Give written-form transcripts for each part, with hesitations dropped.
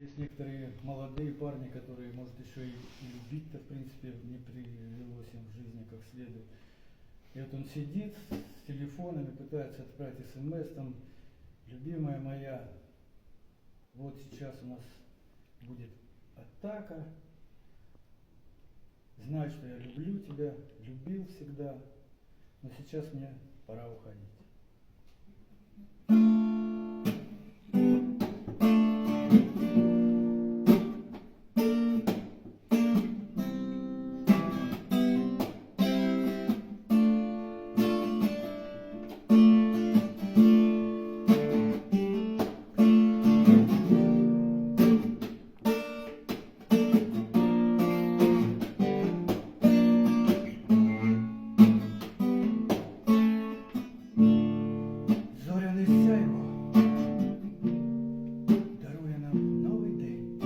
Есть некоторые молодые парни, которые, может, еще и любить-то, в принципе, не привелось им в жизни как следует. И вот он сидит с телефонами, пытается отправить смс, там, любимая моя, вот сейчас у нас будет атака, знай, что я люблю тебя, любил всегда, но сейчас мне пора уходить. Зоряне сяйво дарує нам новий день.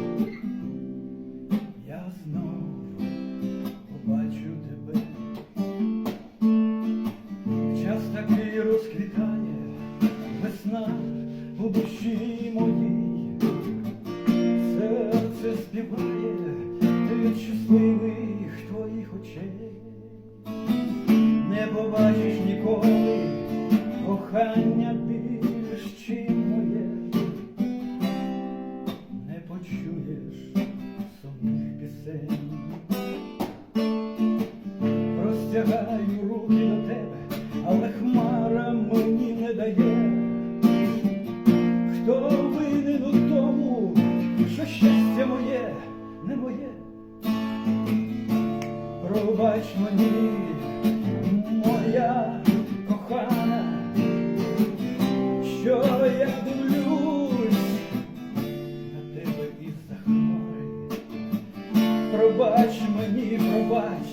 Я знову побачу тебе. Час такий розквітає, весна у душі моїй. Серце співає від щасливих твоїх очей. Не побачиш ніколи кохання більш, чим моє, не почуєш сумних пісень. Простягаю руки до тебе, але хмара мені не дає. Хто винен у тому, що щастя моє не моє? Пробач мені, моя кохана, що я дивлюсь на тебе із-за хмари. Пробач мені, пробач,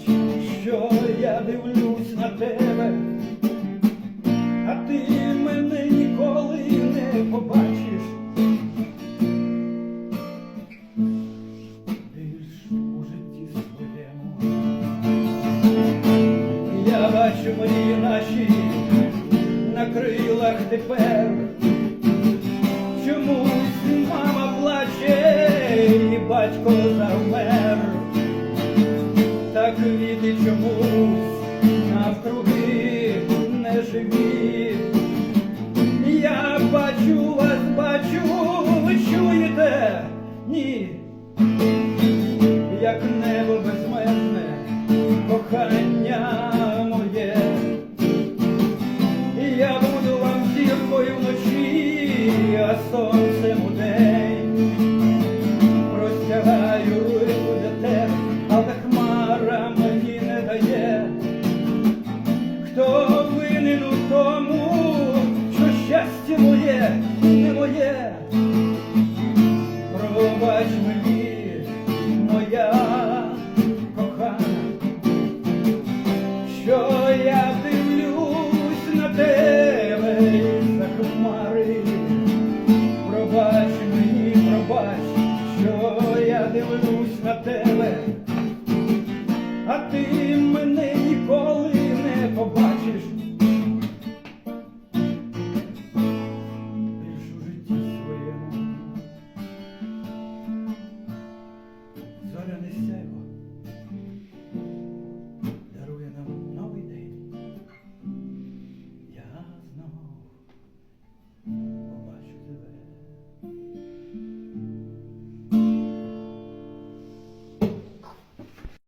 що я дивлюсь на тебе, а ти мене ніколи не побачиш більш у житті своєму. Я бачу мрії наші на крилах тепер. Чомусь мама плаче і батько завмер. Та квіти чомусь навкруги не живі. Я бачу вас, бачу, ви чуєте? Ні. Як небо безмежне, кохання